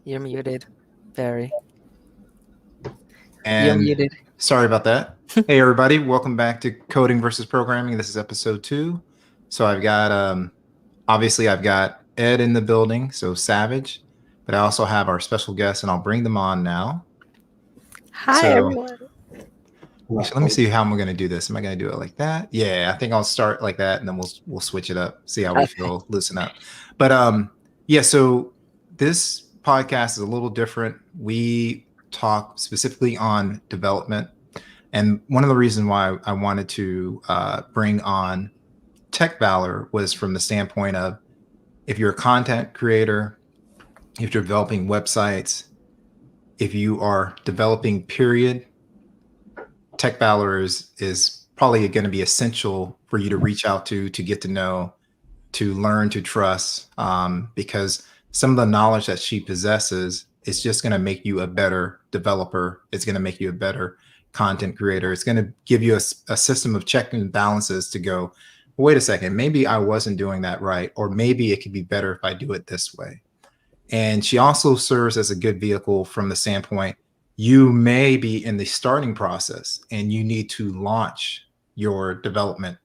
You're muted. Barry. You're And muted. sorry about that. Hey, everybody. Welcome back to Coding versus Programming. This is episode 2. So I've got, obviously, I've got Ed in the building, so Savage. But I also have our special guests, and I'll bring them on now. Hi, So everyone. actually, let me see how I'm going to do this. Am I going to do it like that? Yeah, I think I'll start like that, and then we'll switch it up, see how we Okay. feel, loosen up. But yeah, so this podcast is a little different. We talk specifically on development. And one of the reasons why I wanted to bring on Tech Valor was from the standpoint of if you're a content creator, if you're developing websites, if you are developing period, Tech Valor is probably going to be essential for you to reach out to get to know, to learn, to trust, because some of the knowledge that she possesses is just going to make you a better developer. It's going to make you a better content creator. It's going to give you a system of checks and balances to go, wait a second, maybe I wasn't doing that right, or maybe it could be better if I do it this way. And she also serves as a good vehicle from the standpoint, you may be in the starting process and you need to launch your development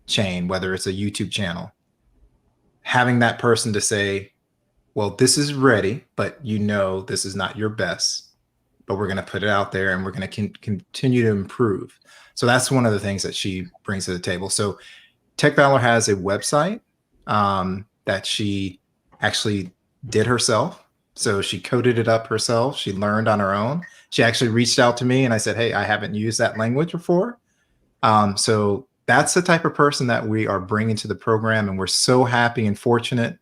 chain, whether it's a YouTube channel. Having that person to say, well, this is ready, but you know this is not your best, but we're going to put it out there and we're going to continue to improve. So that's one of the things that she brings to the table. So Tech Valor has a website that she actually did herself. So she coded it up herself. She learned on her own. She actually reached out to me and I said, hey, I haven't used that language before. So that's the type of person that we are bringing to the program. And we're so happy and fortunate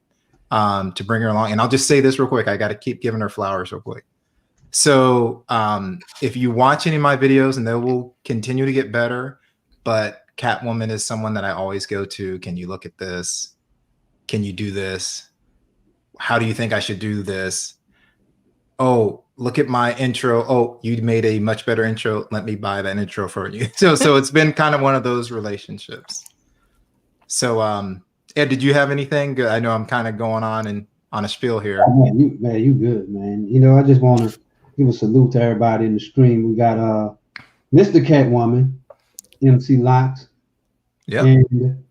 to bring her along. And I'll just say this real quick. I got to keep giving her flowers real quick. So if you watch any of my videos, and they will continue to get better, but Catwoman is someone that I always go to. Can you look at this? Can you do this? How do you think I should do this? Oh, look at my intro. Oh, you made a much better intro. Let me buy that intro for you. So it's been kind of one of those relationships. So Ed, did you have anything? I know I'm kind of going on a spiel here. Oh, man, you good, man. I just want to give a salute to everybody in the stream. We got Mr. Catwoman, MC Locks. Yeah. And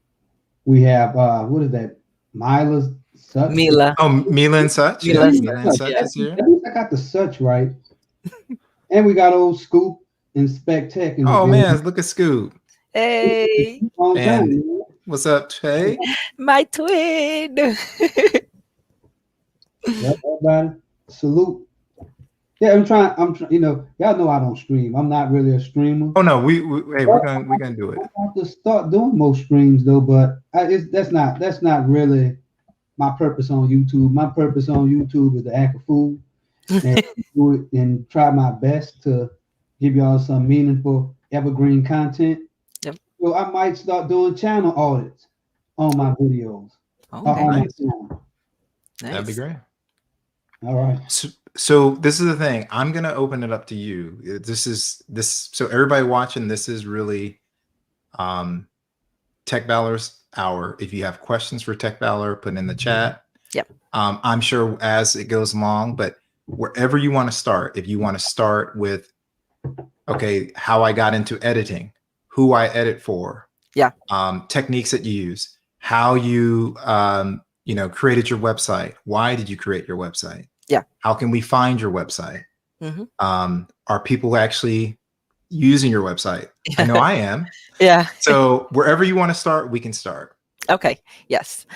we have what is that? Mila Such. Mila. Oh, Mila and Such. Mila and Such is here. At least I got the Such right. And we got old Scoop and Spec Tech. Oh man, look at Scoop. Hey. And what's up, Trey? My twin. Everybody, salute. Yeah, I'm trying. Y'all know I don't stream. I'm not really a streamer. Oh no, we're gonna do it. I have to start doing more streams though, but that's not really my purpose on YouTube. My purpose on YouTube is to act a fool and do it and try my best to give y'all some meaningful evergreen content. Yep. So I might start doing channel audits on my videos. Okay. On my Nice. channel. That'd be great. All right. So this is the thing. I'm gonna open it up to you. So everybody watching, this is really Tech Valor's hour. If you have questions for Tech Valor, put in the chat. Yep. I'm sure as it goes along, but wherever you want to start, if you want to start with, okay, how I got into editing, who I edit for, yeah, techniques that you use, how you created your website, why did you create your website? Yeah. How can we find your website? Mm-hmm. Are people actually using your website? I know I am. Yeah. So wherever you want to start, we can start. Okay. Yes.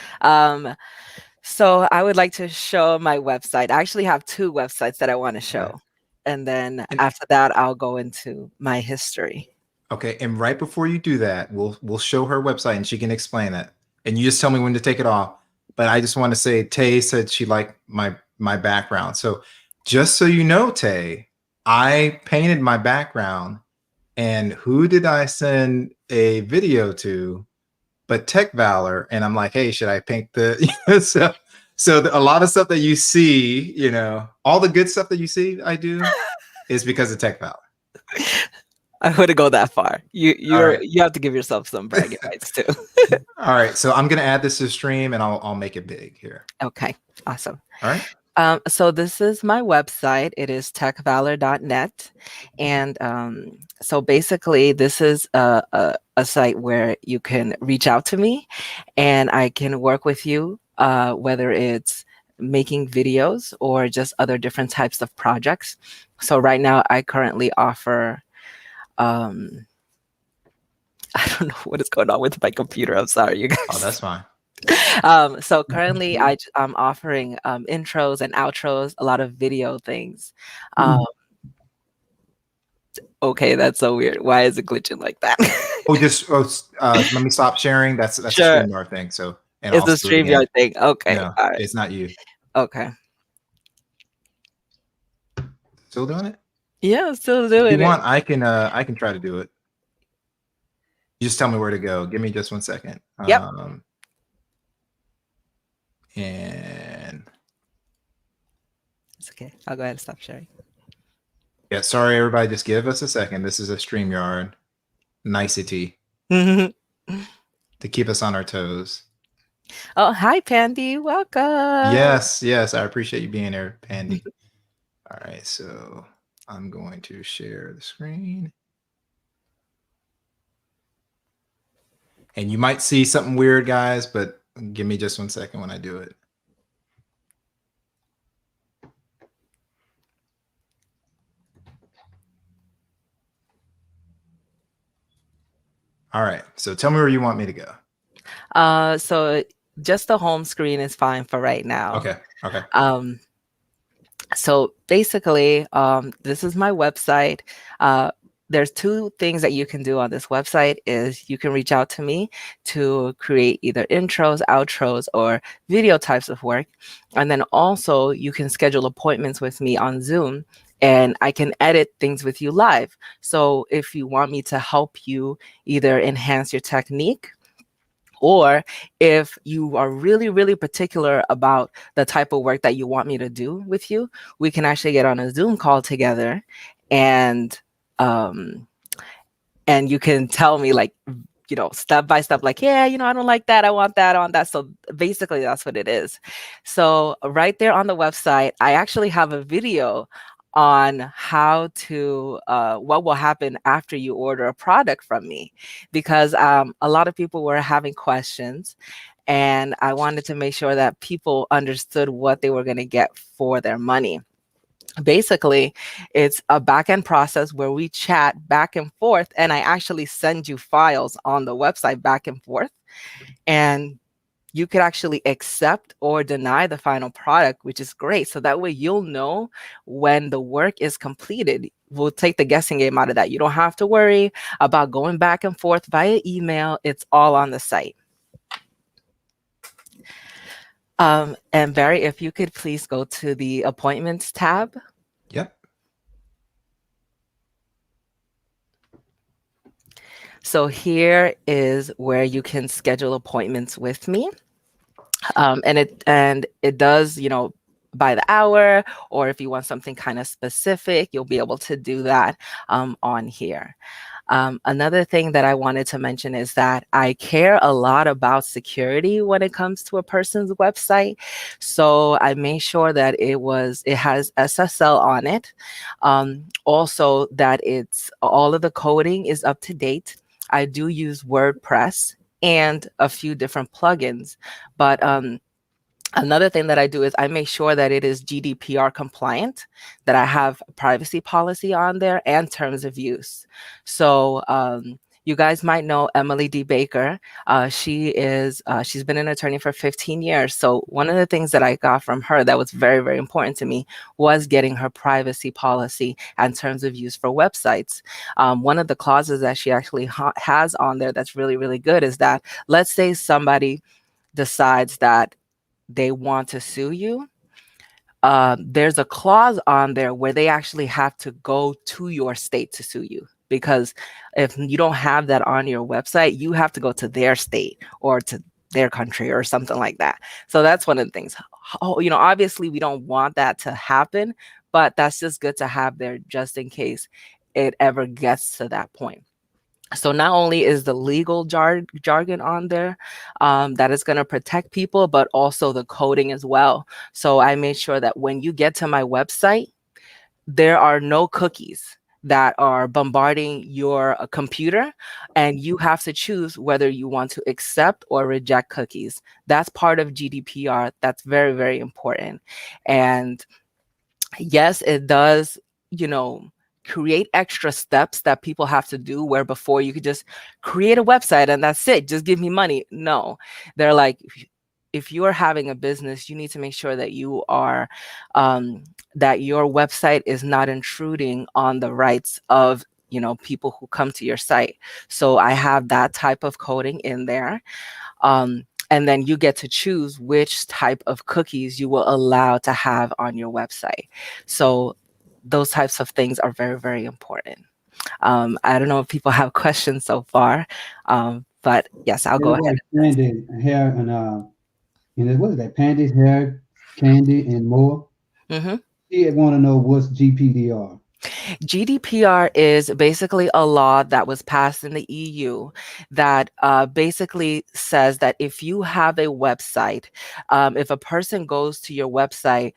So I would like to show my website. I actually have 2 websites that I want to show. Okay. And then after that, I'll go into my history. Okay. And right before you do that, we'll show her website and she can explain that. And you just tell me when to take it off. But I just want to say, Tay said she liked my background. So just so you know, Tay, I painted my background, and who did I send a video to but Tech Valor? And I'm like, hey, should I paint the so a lot of stuff that you see, all the good stuff that you see I do is because of Tech Valor. I wouldn't go that far. You right. You have to give yourself some bragging rights too. All right, so I'm gonna add this to the stream and I'll make it big here. Okay, awesome. All right. So this is my website. It is techvalor.net. And so basically, this is a site where you can reach out to me and I can work with you, whether it's making videos or just other different types of projects. So right now, I currently offer, um, I don't know what is going on with my computer. I'm sorry, you guys. Oh, that's fine. So currently I'm offering intros and outros, a lot of video things. Okay, that's so weird. Why is it glitching like that? Let me stop sharing. That's a Sure. StreamYard thing. So, and It's I'll a do it again. StreamYard thing. Okay. No, All right. it's not you. Okay. Still doing it? Yeah, I'm still If doing you it. want, I can try to do it. You just tell me where to go. Give me just 1 second. Yep. And It's okay. I'll go ahead and stop sharing. yeah, sorry everybody, just give us a second. This is a StreamYard nicety Oh, to keep us on our toes. hi, Pandy. Welcome. Yes, I appreciate you being here, Pandy. All right, so I'm going to share the screen. And you might see something weird, guys, but give me just 1 second when I do it. All right, so tell me where you want me to go. So just the home screen is fine for right now. Okay. So basically, this is my website. There's two things that you can do on this website is you can reach out to me to create either intros, outros, or video types of work. And then also you can schedule appointments with me on Zoom and I can edit things with you live. So if you want me to help you either enhance your technique, or if you are really, really particular about the type of work that you want me to do with you, we can actually get on a Zoom call together and you can tell me like, step by step, like, yeah, I don't like that. I want that on that. So basically that's what it is. So right there on the website, I actually have a video on how to, what will happen after you order a product from me, because a lot of people were having questions and I wanted to make sure that people understood what they were going to get for their money. Basically, it's a back-end process where we chat back and forth, and I actually send you files on the website back and forth, and you could actually accept or deny the final product, which is great. So that way you'll know when the work is completed. We'll take the guessing game out of that. You don't have to worry about going back and forth via email. It's all on the site. And Barry, if you could please go to the appointments tab. Yep. So here is where you can schedule appointments with me. And it does, by the hour, or if you want something kind of specific, you'll be able to do that on here. Another thing that I wanted to mention is that I care a lot about security when it comes to a person's website. So I made sure that it has SSL on it. Also that all of the coding is up to date. I do use WordPress and a few different plugins, but another thing that I do is I make sure that it is GDPR compliant, that I have privacy policy on there and terms of use. So you guys might know Emily D. Baker. She's been an attorney for 15 years. So one of the things that I got from her that was very, very important to me was getting her privacy policy and terms of use for websites. One of the clauses that she actually has on there that's really, really good is that, let's say somebody decides that they want to sue you, there's a clause on there where they actually have to go to your state to sue you. Because if you don't have that on your website, you have to go to their state or to their country or something like that. So that's one of the things. Obviously we don't want that to happen, but that's just good to have there just in case it ever gets to that point. So not only is the legal jargon on there that is going to protect people, but also the coding as well. So I made sure that when you get to my website, there are no cookies that are bombarding your computer, and you have to choose whether you want to accept or reject cookies. That's part of GDPR. That's very, very important. And yes, it does, create extra steps that people have to do, where before you could just create a website and that's it, just give me money. No, they're like, if you are having a business, you need to make sure that you are that your website is not intruding on the rights of people who come to your site. So I have that type of coding in there. And then you get to choose which type of cookies you will allow to have on your website. So those types of things are very, very important. I don't know if people have questions so far, but yes, I'll go It's ahead. like Pandy hair and what is that? Pandy's hair, candy, and more. hmm She want to know what's GPDR. GDPR is basically a law that was passed in the EU that basically says that if you have a website, if a person goes to your website,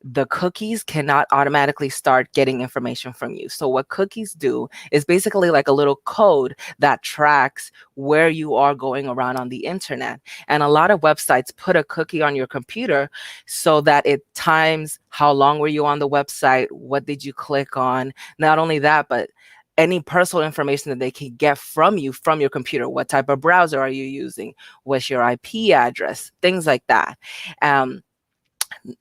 the cookies cannot automatically start getting information from you. So what cookies do is basically like a little code that tracks where you are going around on the internet. And a lot of websites put a cookie on your computer so that it times how long were you on the website, what did you click on. Not only that, but any personal information that they can get from you from your computer. What type of browser are you using? What's your IP address? Things like that.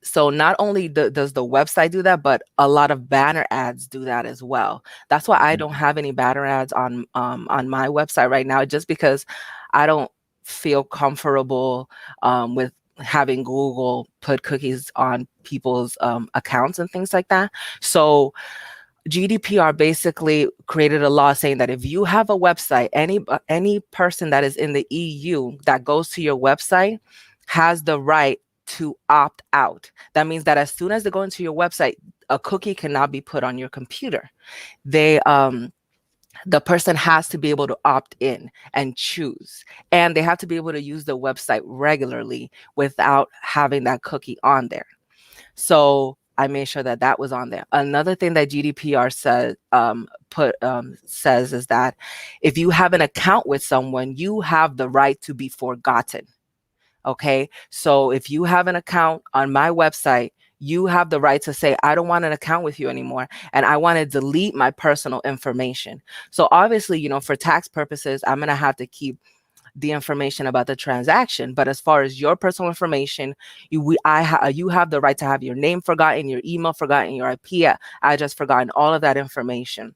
So not only does the website do that, but a lot of banner ads do that as well. That's why I don't have any banner ads on my website right now, just because I don't feel comfortable with having Google put cookies on people's accounts and things like that. So GDPR basically created a law saying that if you have a website, any person that is in the EU that goes to your website has the right to opt out. That means that as soon as they go into your website, a cookie cannot be put on your computer. The person has to be able to opt in and choose, and they have to be able to use the website regularly without having that cookie on there. So I made sure that that was on there. Another thing that GDPR says is that if you have an account with someone, you have the right to be forgotten. Okay, so if you have an account on my website, you have the right to say, I don't want an account with you anymore, and I want to delete my personal information. So obviously, for tax purposes, I'm going to have to keep the information about the transaction. But as far as your personal information, you have the right to have your name forgotten, your email forgotten, your IP address forgotten, all of that information.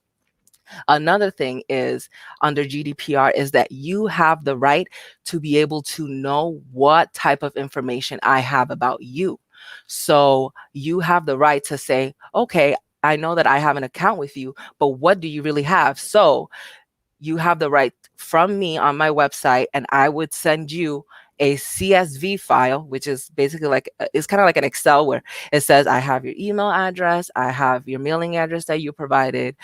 Another thing is under GDPR is that you have the right to be able to know what type of information I have about you. So you have the right to say, okay, I know that I have an account with you, but what do you really have? So you have the right from me on my website, and I would send you a CSV file, which is basically it's kind of like an Excel where it says, I have your email address, I have your mailing address that you provided.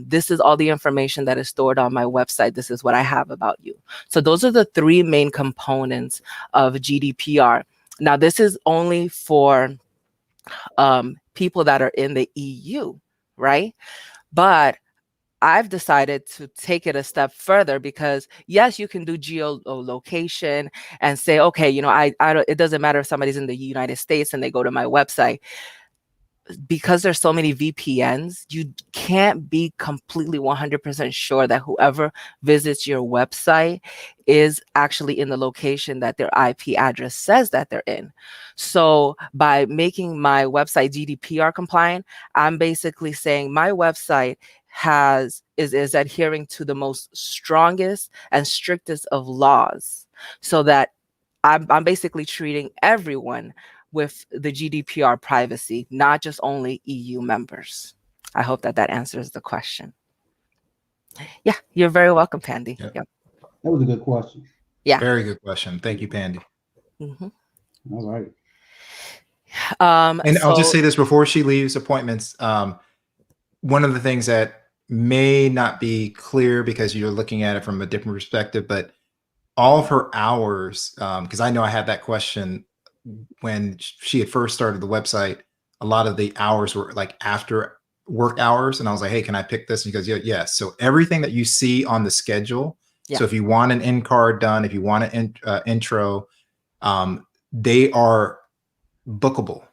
This is all the information that is stored on my website. This is what I have about you. So those are the three main components of GDPR. Now, this is only for people that are in the EU, right? But I've decided to take it a step further because yes, you can do geolocation and say, okay, I don't, it doesn't matter if somebody's in the United States and they go to my website. Because there's so many VPNs, you can't be completely 100% sure that whoever visits your website is actually in the location that their IP address says that they're in. So by making my website GDPR compliant, I'm basically saying my website is adhering to the most strongest and strictest of laws, so that I'm basically treating everyone with the GDPR privacy, not just only EU members. I hope that answers the question. Yeah, you're very welcome, Pandy. Yep. Yep. That was a good question. Yeah. Very good question. Thank you, Pandy. Mm-hmm. All right. And I'll just say this before she leaves appointments. One of the things that may not be clear because you're looking at it from a different perspective, but all of her hours, because I know I had that question when she had first started the website. A lot of the hours were like after work hours, and I was like, "Hey, can I pick this?" And he goes, "Yeah, yes." So everything that you see on the schedule. Yeah. So if you want an end card done, if you want an intro, they are bookable.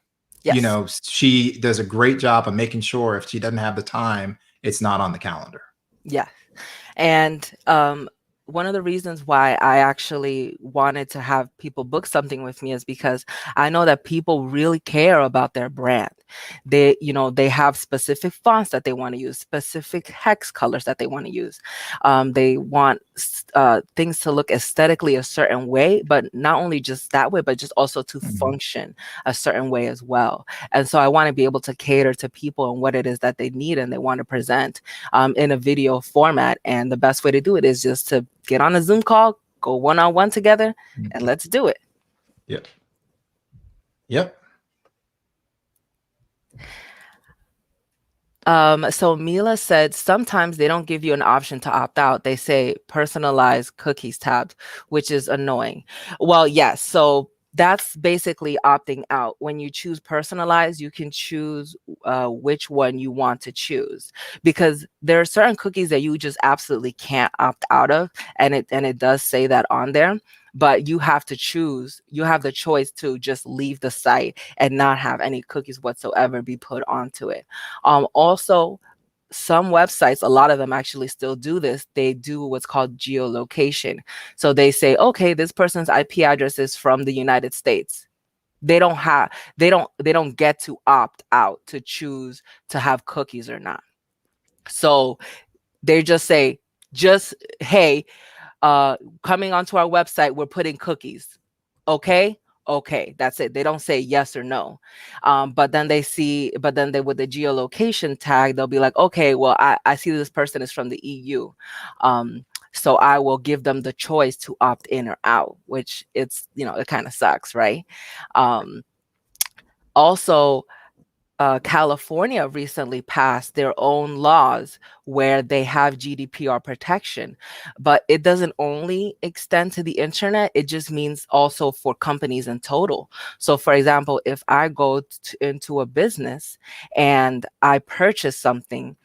Yes. She does a great job of making sure if she doesn't have the time, it's not on the calendar. Yeah. And one of the reasons why I actually wanted to have people book something with me is because I know that people really care about their brand. They have specific fonts that they want to use, specific hex colors that they want to use. They want things to look aesthetically a certain way, but not only just that way, but just also to function a certain way as well. And so I want to be able to cater to people and what it is that they need and they want to present in a video format. And the best way to do it is just to get on a Zoom call, go one-on-one together, and let's do it. Yep. Yep. So Mila said sometimes they don't give you an option to opt out. They say personalized cookies tabs, which is annoying. Well, yes. So that's basically opting out. When you choose personalized, you can choose which one you want to choose, because there are certain cookies that you just absolutely can't opt out of, and it does say that on there. But you have to choose. You have the choice to just leave the site and not have any cookies whatsoever be put onto it. Also, some websites, a lot of them actually still do this. They do what's called geolocation. So they say, okay, this person's IP address is from the United States. They don't get to opt out to choose to have cookies or not. So they just say, hey, coming onto our website, we're putting cookies. Okay. Okay, that's it. They don't say yes or no. But then with the geolocation tag, they'll be like, okay, well, I see this person is from the EU. So I will give them the choice to opt in or out, which it kind of sucks, right? Also, California recently passed their own laws where they have GDPR protection, but it doesn't only extend to the internet. It just means also for companies in total. So, for example, if I go into a business and I purchase something,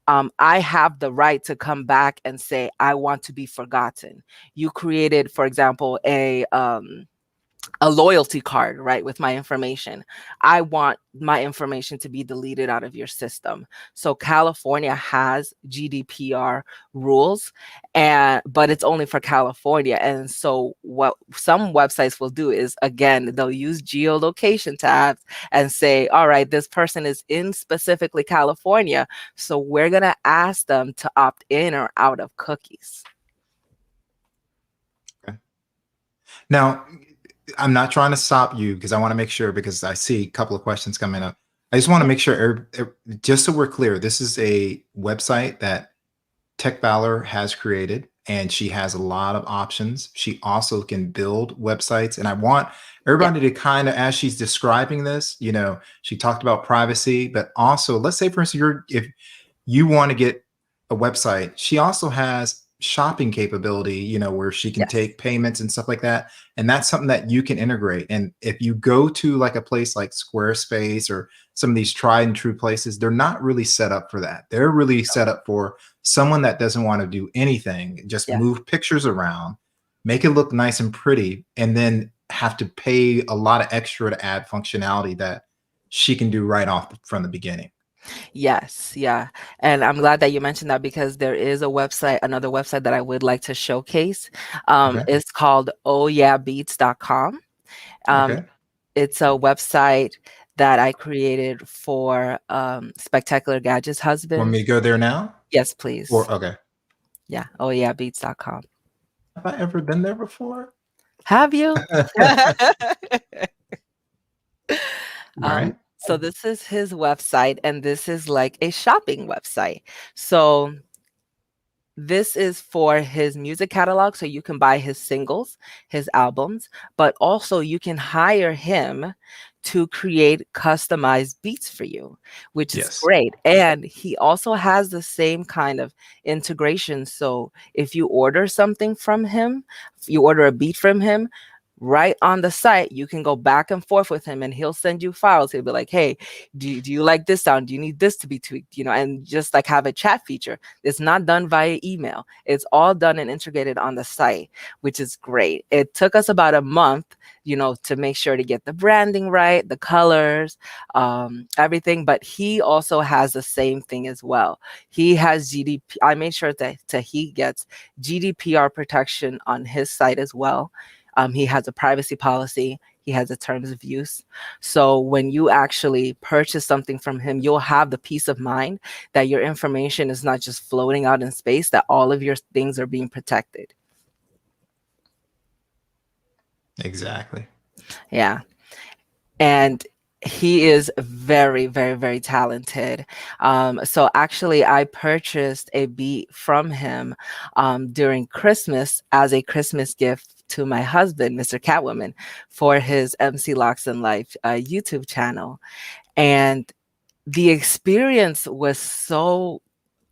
I have the right to come back and say, I want to be forgotten. You created, for example, a loyalty card, right, with my information. I want my information to be deleted out of your system. So California has GDPR rules, but it's only for California. And so what some websites will do is, again, they'll use geolocation tabs and say, all right, this person is in specifically California, so we're going to ask them to opt in or out of cookies. Okay. Now, I'm not trying to stop you because I want to make sure, because I see a couple of questions coming up. I just want to make sure, just so we're clear, this is a website that Tech Valor has created, and she has a lot of options. She also can build websites. And I want everybody to kind of, as she's describing this, she talked about privacy, but also, let's say, for instance, if you want to get a website, she also has shopping capability, where she can take payments and stuff like that. And that's something that you can integrate. And if you go to like a place like Squarespace or some of these tried and true places, they're not really set up for that. They're really set up for someone that doesn't want to do anything, just move pictures around, make it look nice and pretty, and then have to pay a lot of extra to add functionality that she can do right off from the beginning. Yes, yeah. And I'm glad that you mentioned that, because there is another website that I would like to showcase. It's called ohyeahbeats.com. Okay. It's a website that I created for Spectacular Gadgets husband. Want me to go there now? Yes, please. Okay. Yeah, ohyeahbeats.com. Have I ever been there before? Have you? All right. So this is his website, and this is like a shopping website. So this is for his music catalog, so you can buy his singles, his albums, but also you can hire him to create customized beats for you, which is Yes. great. And he also has the same kind of integration. So if you order something from him, if you order a beat from him, right on the site, you can go back and forth with him and he'll send you files. He'll be like, hey, do you like this sound? Do you need this to be tweaked? And just like have a chat feature. It's not done via email. It's all done and integrated on the site, which is great. It took us about a month, to make sure to get the branding right, the colors, everything. But he also has the same thing as well. He has I made sure that he gets GDPR protection on his site as well. He has a privacy policy. He has a terms of use. So when you actually purchase something from him, you'll have the peace of mind that your information is not just floating out in space, that all of your things are being protected. Exactly. Yeah. And he is very, very, very talented. So actually, I purchased a beat from him during Christmas as a Christmas gift to my husband, Mr. Catwoman, for his MC Locks in Life YouTube channel. And the experience was so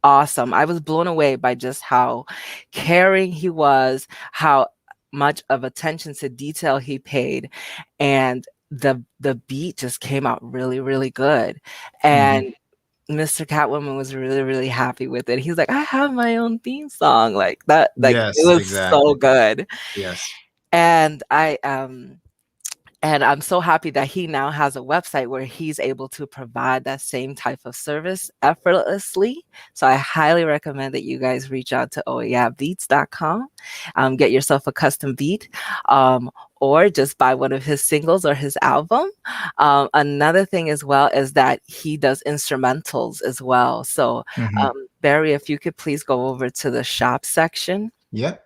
awesome. I was blown away by just how caring he was, how much of attention to detail he paid, and the beat just came out really, really good. And Mr. Catwoman was really, really happy with it. He's like, I have my own theme song, like that. Like it Yes, was so exactly. good. Yes. And I'm so happy that he now has a website where he's able to provide that same type of service effortlessly. So I highly recommend that you guys reach out to oyabeats.com, get yourself a custom beat, or just buy one of his singles or his album. Another thing as well is that he does instrumentals as well. So Barry, if you could please go over to the shop section. Yep.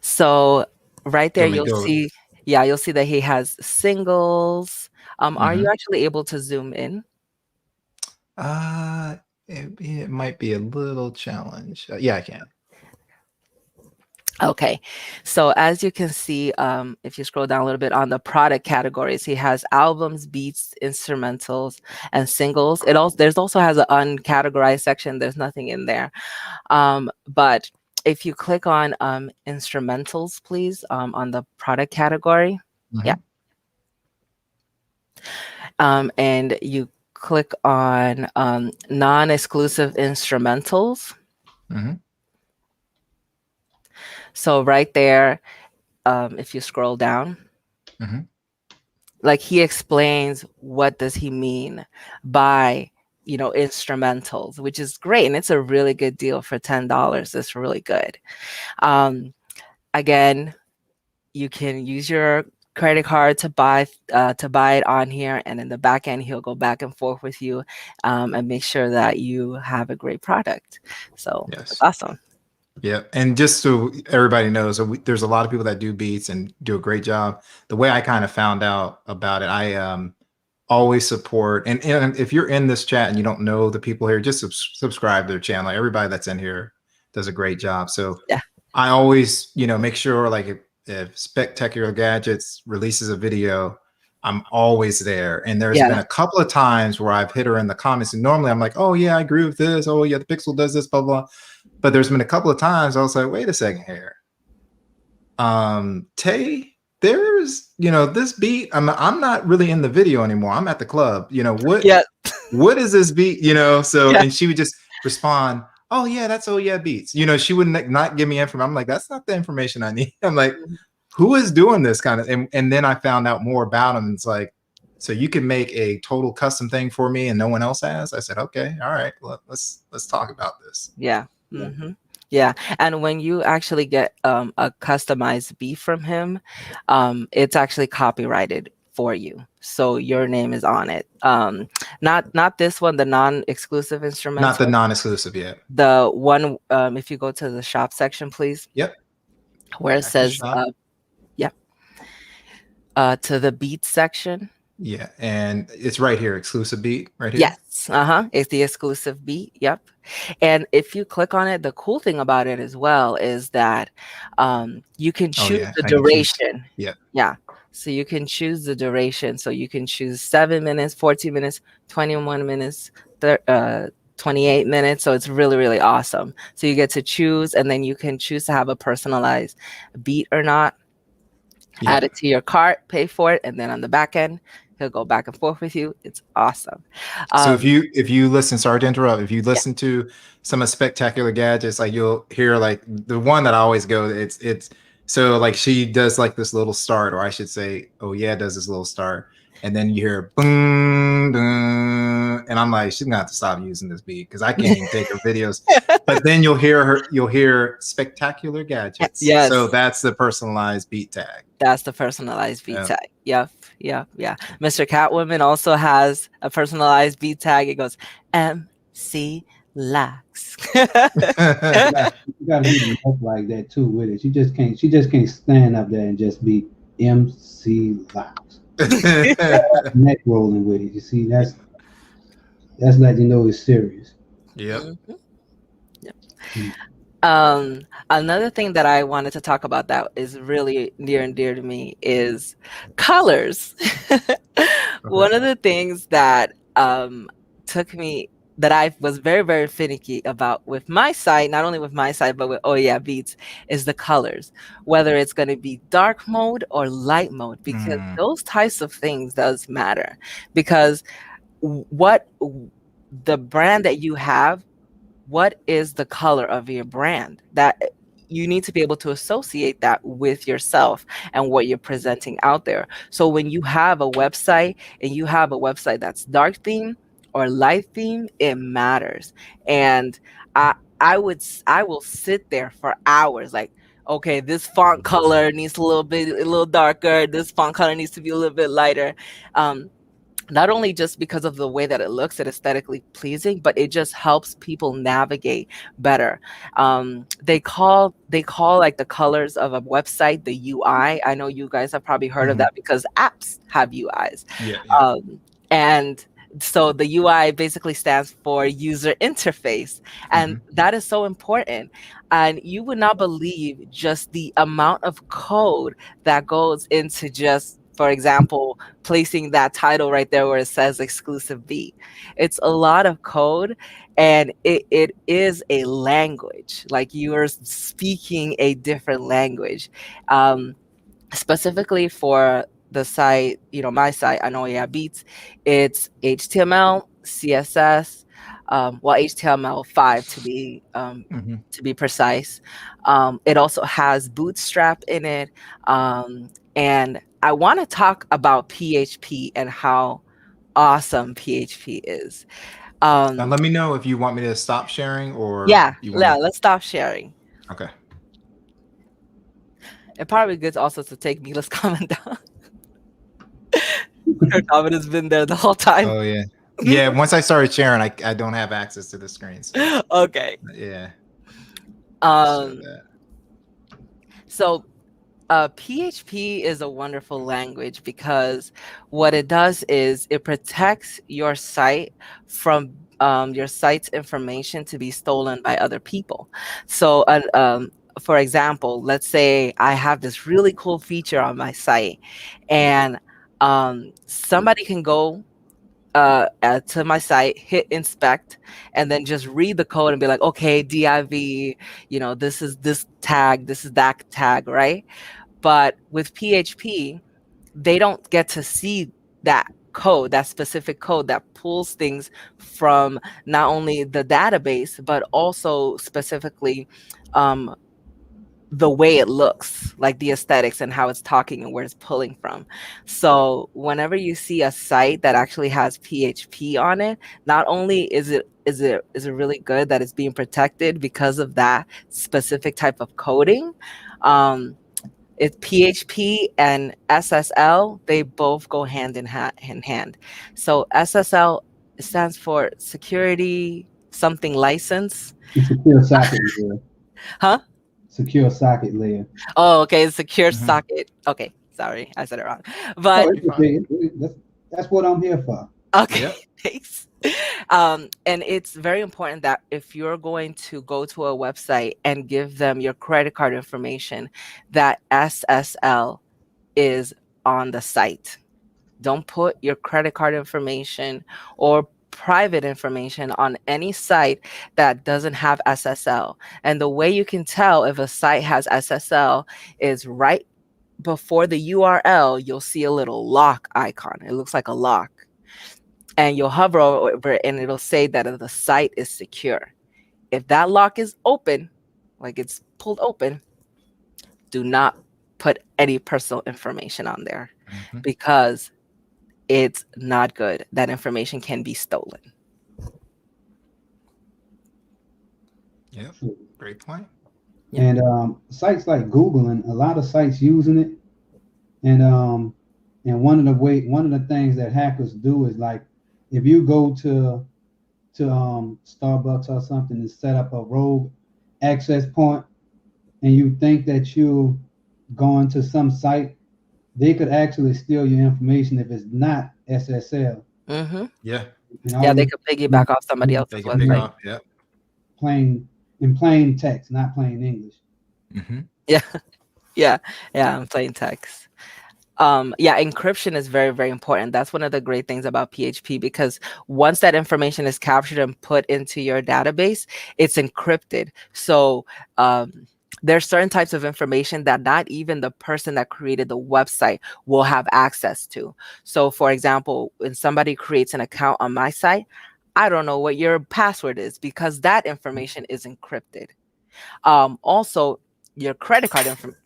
So right there, Let me you'll go. see, you'll see that he has singles. Are you actually able to zoom in? It might be a little challenge. Yeah, I can. Okay. So as you can see, if you scroll down a little bit on the product categories, he has albums, beats, instrumentals, and singles. There's also has an uncategorized section. There's nothing in there. But if you click on instrumentals, please, on the product category. Yeah. And you click on non-exclusive instrumentals. So right there, if you scroll down, like he explains what does he mean by instrumentals, which is great, and it's a really good deal for $10. It's really good. Again, you can use your credit card to buy it on here, and in the back end he'll go back and forth with you and make sure that you have a great product. So it's awesome. Yeah, and just so everybody knows, there's a lot of people that do beats and do a great job. The way I kind of found out about it, I always support, and if you're in this chat and you don't know the people here, just subscribe to their channel. Everybody that's in here does a great job. So yeah, I always, make sure, like if Spectacular Gadgets releases a video, I'm always there. And there's been a couple of times where I've hit her in the comments, and normally I'm like, oh yeah, I agree with this. Oh yeah, the Pixel does this, blah, blah. But there's been a couple of times I was like, wait a second here. Tay, there's, this beat, I'm not really in the video anymore. I'm at the club. What is this beat? And she would just respond, oh yeah, that's Oh Yeah Beats. She would not give me information. I'm like, that's not the information I need. I'm like, who is doing this kind of? And then I found out more about them. It's like, so you can make a total custom thing for me and no one else has? I said, okay, all right, let's talk about this. Yeah. Yeah. And when you actually get a customized beat from him, it's actually copyrighted for you. So your name is on it. Not this one, the non-exclusive instrumental. Not the non-exclusive yet. The one, if you go to the shop section, please. Yep. Where it says, to the beat section. Yeah, and it's right here, exclusive beat right here. Yes, it's the exclusive beat. Yep. And if you click on it, the cool thing about it as well is that you can Oh choose yeah, the I can choose. duration. Yeah. Yeah. So you can choose the duration. So you can choose 7 minutes, 14 minutes, 21 minutes, 28 minutes. So it's really, really awesome. So you get to choose, and then you can choose to have a personalized beat or not. Yeah. Add it to your cart, pay for it, and then on the back end, he'll go back and forth with you. It's awesome. So Um, if you listen, sorry to interrupt, if you yeah. listen to some of Spectacular Gadgets, like you'll hear like the one that I always go, it's so like she does like this little start, or I should say, oh yeah, does this little start, and then you hear boom, boom, and I'm like, she's gonna have to stop using this beat because I can't even take her videos. But then you'll hear Spectacular Gadgets. So Yes. that's the personalized beat tag. That's the personalized beat Yeah. tag. Yep. Yep. Yeah. Mr. Catwoman also has a personalized beat tag. It goes MC Lax. You gotta do the note like that too with it. She just can't stand up there and just be MC Locks. Neck rolling with it. You see, that's letting you know it's serious. Yep. Mhm. Yep. Mm. Another thing that I wanted to talk about that is really near and dear to me is colors. One of the things that took me that I was very, very finicky about with my site, not only with my site, but with Oh Yeah Beats, is the colors, whether it's going to be dark mode or light mode, because those types of things does matter. Because what the brand that you have, what is the color of your brand? That you need to be able to associate that with yourself and what you're presenting out there. So when you have a website and you have a website that's dark theme or light theme, it matters. And I will sit there for hours like, okay, this font color needs a little darker, this font color needs to be a little bit lighter. Not only just because of the way that it looks, it aesthetically pleasing, but it just helps people navigate better. They call like the colors of a website the UI. I know you guys have probably heard of that because apps have UIs. Yeah. Yeah. And so the UI basically stands for user interface, and that is so important. And you would not believe just the amount of code that goes into just, for example, placing that title right there where it says exclusive beat. It's a lot of code, and it is a language. Like you are speaking a different language. Specifically for the site, my site, I know yeah beats, it's HTML, CSS, well, HTML5 to be precise. It also has Bootstrap in it, and I want to talk about PHP and how awesome PHP is. Now let me know if you want me to stop sharing or Yeah, you want yeah. to. Let's stop sharing. Okay. It probably good also to take Mila's comment down. Her comment has been there the whole time. Oh yeah. Yeah. Once I started sharing, I don't have access to the screen. So, Okay. yeah. So PHP is a wonderful language because what it does is it protects your site from your site's information to be stolen by other people. So, for example, let's say I have this really cool feature on my site, and somebody can go to my site, hit inspect, and then just read the code and be like, okay, div, this is this tag, this is that tag, right? But with PHP, they don't get to see that code, that specific code that pulls things from not only the database, but also specifically the way it looks, like the aesthetics and how it's talking and where it's pulling from. So whenever you see a site that actually has PHP on it, not only is it really good that it's being protected because of that specific type of coding. It's PHP and SSL, they both go hand in hand. So SSL stands for security something license. Secure socket layer. Huh? Secure socket layer. Oh, okay, secure socket. Okay, sorry, I said it wrong. Oh, But it's okay. That's That's what I'm here for. Okay, Yep. thanks. And it's very important that if you're going to go to a website and give them your credit card information, that SSL is on the site. Don't put your credit card information or private information on any site that doesn't have SSL. And the way you can tell if a site has SSL is right before the URL, you'll see a little lock icon. It looks like a lock. And you'll hover over it and it'll say that the site is secure. If that lock is open, like it's pulled open, do not put any personal information on there Mhm. because it's not good. That information can be stolen. Yep. True. Great point. Yeah. And sites like Google and a lot of sites using it. And one of the things that hackers do is like if you go to Starbucks or something and set up a rogue access point and you think that you're going to some site, they could actually steal your information if it's not SSL. Mm-hmm. Yeah. And Yeah, all they this could piggyback off somebody else's They can pick website. off. Yep. plain text, not plain English. Mm-hmm. Yeah, yeah, yeah. I'm plain text. Yeah, encryption is very, very important. That's one of the great things about PHP because once that information is captured and put into your database, it's encrypted. So there's certain types of information that not even the person that created the website will have access to. So for example, when somebody creates an account on my site, I don't know what your password is because that information is encrypted. Also, your credit card information.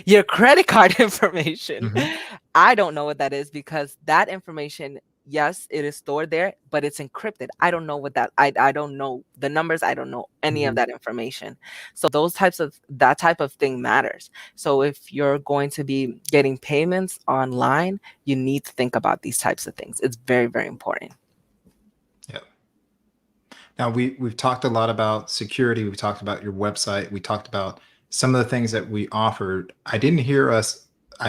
Your credit card information. Mhm. I don't know what that is because that information, yes, it is stored there, but it's encrypted. I don't know what I don't know the numbers. I don't know any of Mhm. that information. So that type of thing matters. So if you're going to be getting payments online, you need to think about these types of things. It's very, very important. Yep. Now we've talked a lot about security. We've talked about your website. We talked about some of the things that we offered. I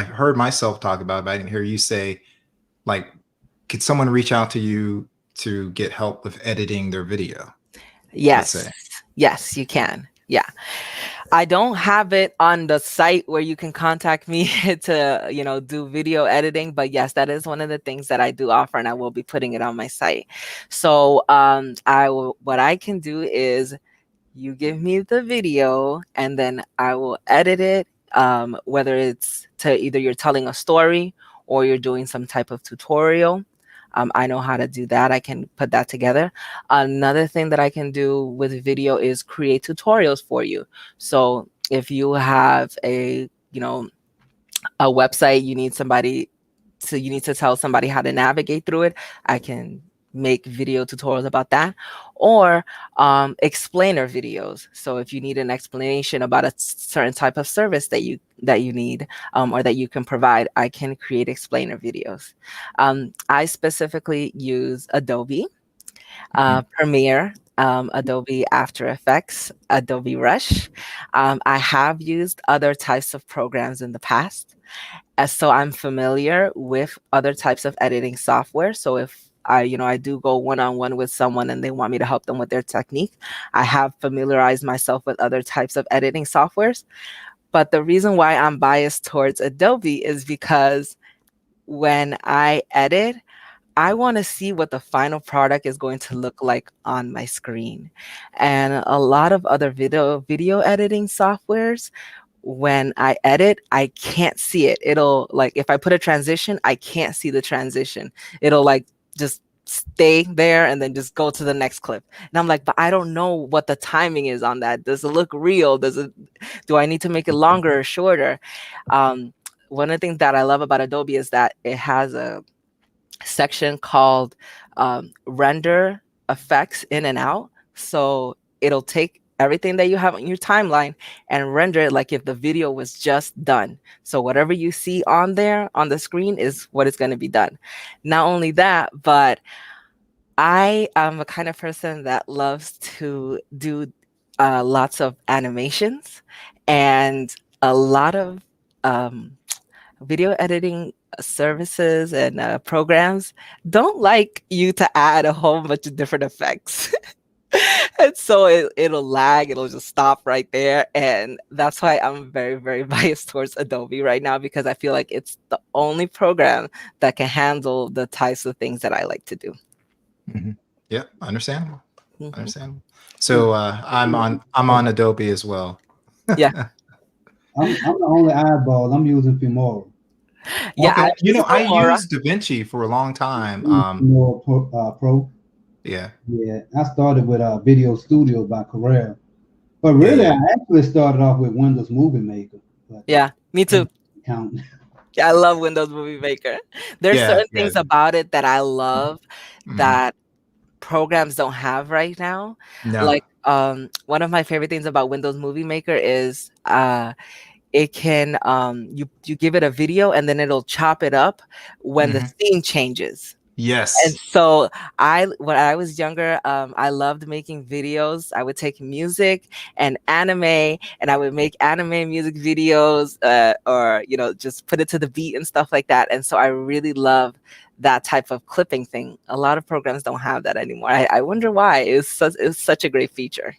heard myself talk about it, but I didn't hear you say, like, could someone reach out to you to get help with editing their video? Let's Yes. say. Yes, you can. Yeah. I don't have it on the site where you can contact me to, do video editing, but yes, that is one of the things that I do offer and I will be putting it on my site. So, what I can do is you give me the video and then I will edit it, whether it's to either you're telling a story or you're doing some type of tutorial. I know how to do that. I can put that together. Another thing that I can do with video is create tutorials for you. So if you have a website, you need to tell somebody how to navigate through it, I can make video tutorials about that, or explainer videos. So if you need an explanation about a certain type of service that you need, or that you can provide, I can create explainer videos. I specifically use Adobe Premiere, Adobe After Effects, Adobe Rush. I have used other types of programs in the past. So I'm familiar with other types of editing software. So if I do go one-on-one with someone and they want me to help them with their technique, I have familiarized myself with other types of editing softwares. But the reason why I'm biased towards Adobe is because when I edit, I want to see what the final product is going to look like on my screen. And a lot of other video editing softwares, when I edit, I can't see it. It'll like if I put a transition, I can't see the transition. It'll like just stay there and then just go to the next clip. And I'm like, but I don't know what the timing is on that. Does it look real? Do I need to make it longer or shorter? One of the things that I love about Adobe is that it has a section called render effects in and out. So it'll take everything that you have on your timeline and render it like if the video was just done. So whatever you see on there on the screen is what is going to be done. Not only that, but I am a kind of person that loves to do lots of animations, and a lot of video editing services and programs don't like you to add a whole bunch of different effects. And so it'll lag, it'll just stop right there. And that's why I'm very, very biased towards Adobe right now, because I feel like it's the only program that can handle the types of things that I like to do. Mm-hmm. Yeah, understandable. Mm-hmm. Understandable. So I'm on Adobe as well. Yeah. I'm the only eyeball. I'm using Filmora. Yeah, Okay. I Filmora. used DaVinci for a long time. Filmora Pro. Yeah. Yeah, I started with Video Studio by Corel. But really, Yeah. I actually started off with Windows Movie Maker. But Yeah, me too. count. Yeah, I love Windows Movie Maker. There's Yeah. certain Yeah. things about it that I love Mhm. that programs don't have right now. No. Like one of my favorite things about Windows Movie Maker is it can you give it a video and then it'll chop it up when the scene changes. Yes. And so when I was younger, I loved making videos. I would take music and anime, and I would make anime music videos, or just put it to the beat and stuff like that. And so I really love that type of clipping thing. A lot of programs don't have that anymore. I wonder why. It's such a great feature.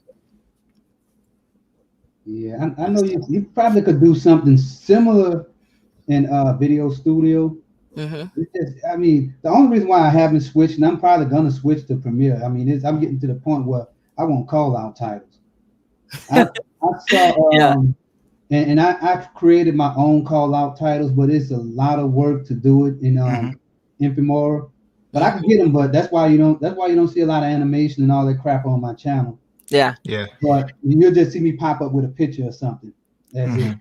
Yeah, I know you probably could do something similar in Video Studio. Mm-hmm. I mean, the only reason why I haven't switched, and I'm probably gonna switch to Premiere. I mean, I'm getting to the point where I won't call out titles. I saw, Yeah. and I created my own call out titles, but it's a lot of work to do it in Filmora. But I can get them. But that's why you don't see a lot of animation and all that crap on my channel. Yeah. Yeah. But you'll just see me pop up with a picture or something. That's it.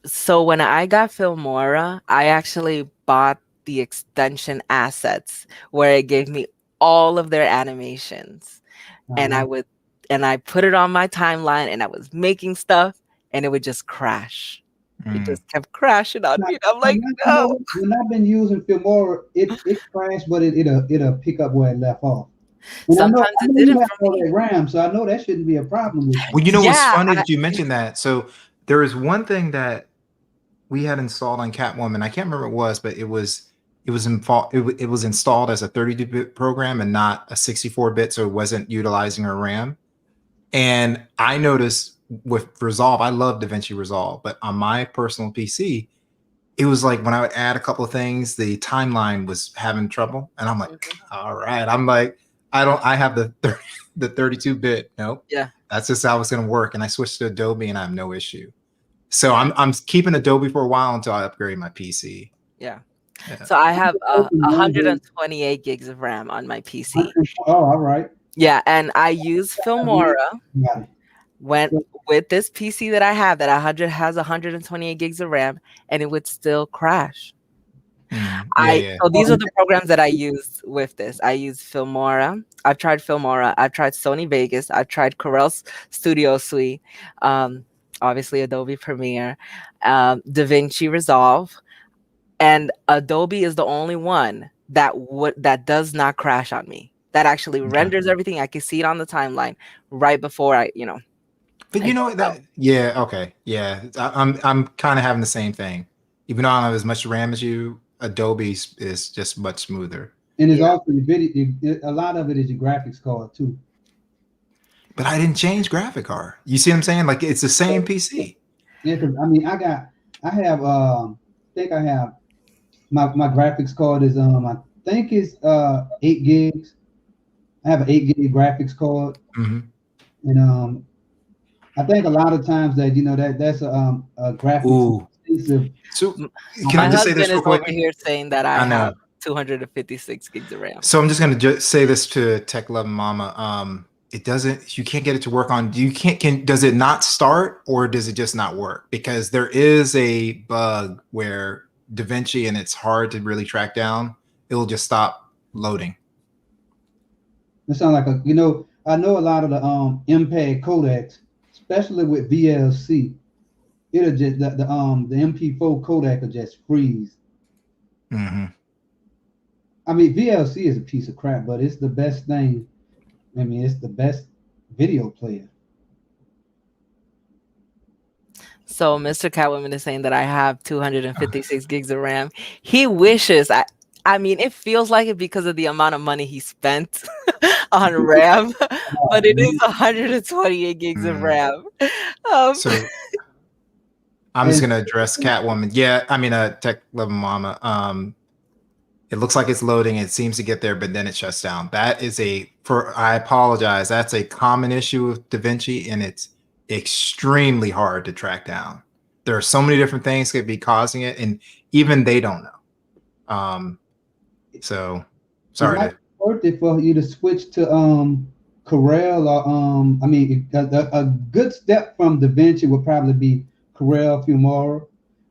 So when I got Filmora, I actually bought the extension assets where it gave me all of their animations. And I put it on my timeline and I was making stuff and it would just crash. It just kept crashing on me. And I'm like, no. When I've been using Filmora, it crashed, but it'll pick up where it left off. And Sometimes I know it didn't you have for all me. that RAM, so I know that shouldn't be a problem with you. Well, it's Yeah, funny that you mentioned that. So there is one thing that we had installed on Catwoman. I can't remember what it was, but it was installed as a 32-bit program and not a 64-bit, so it wasn't utilizing our RAM. And I noticed with Resolve, I love DaVinci Resolve, but on my personal PC, it was like when I would add a couple of things, the timeline was having trouble. And I'm like, all right. I'm like, I have the 32-bit. Nope. Yeah. That's just how it's going to work. And I switched to Adobe and I have no issue. So I'm keeping Adobe for a while until I upgrade my PC. Yeah. So I have 128 gigs of RAM on my PC. Oh, all right. Yeah. And I use Filmora with this PC that I have that has 128 gigs of RAM, and it would still crash. So these are the programs that I use with this. I use Filmora. I've tried Filmora. I've tried Sony Vegas. I've tried Corel Studio Suite. Obviously Adobe Premiere, DaVinci Resolve, and Adobe is the only one that does not crash on me. That actually renders everything. I can see it on the timeline right before But okay, yeah. I'm kind of having the same thing. Even though I don't have as much RAM as you, Adobe is just much smoother. And it's also the video. A lot of it is your graphics card too. But I didn't change graphic card. You see what I'm saying? Like it's the same PC. Yeah, because I mean, I think I have my graphics card is I think it's 8 gigs. I have an 8 gig graphics card, and I think a lot of times that that's a graphics expensive. So can I just say this real quick? Over here saying that I have 256 gigs of RAM. So I'm just going to say this to Tech Love Mama. You can't get it to work on. Does it not start or does it just not work? Because there is a bug where DaVinci, and it's hard to really track down. It'll just stop loading. It sounds like I know a lot of the MPEG codecs, especially with VLC. It'll just the MP4 codec will just freeze. I mean, VLC is a piece of crap, but it's the best thing. I mean, it's the best video player. So Mr. Catwoman is saying that I have 256 gigs of RAM. He wishes I mean, it feels like it because of the amount of money he spent on RAM, but it is 128 gigs of RAM. So I'm just gonna address Catwoman. Yeah, I mean, Tech Level Mama. It looks like it's loading. It seems to get there, but then it shuts down. That is I apologize. That's a common issue with DaVinci, and it's extremely hard to track down. There are so many different things that could be causing it, and even they don't know. So sorry. It might be worth it for you to switch to Corel or I mean, a good step from DaVinci would probably be Corel Filmora.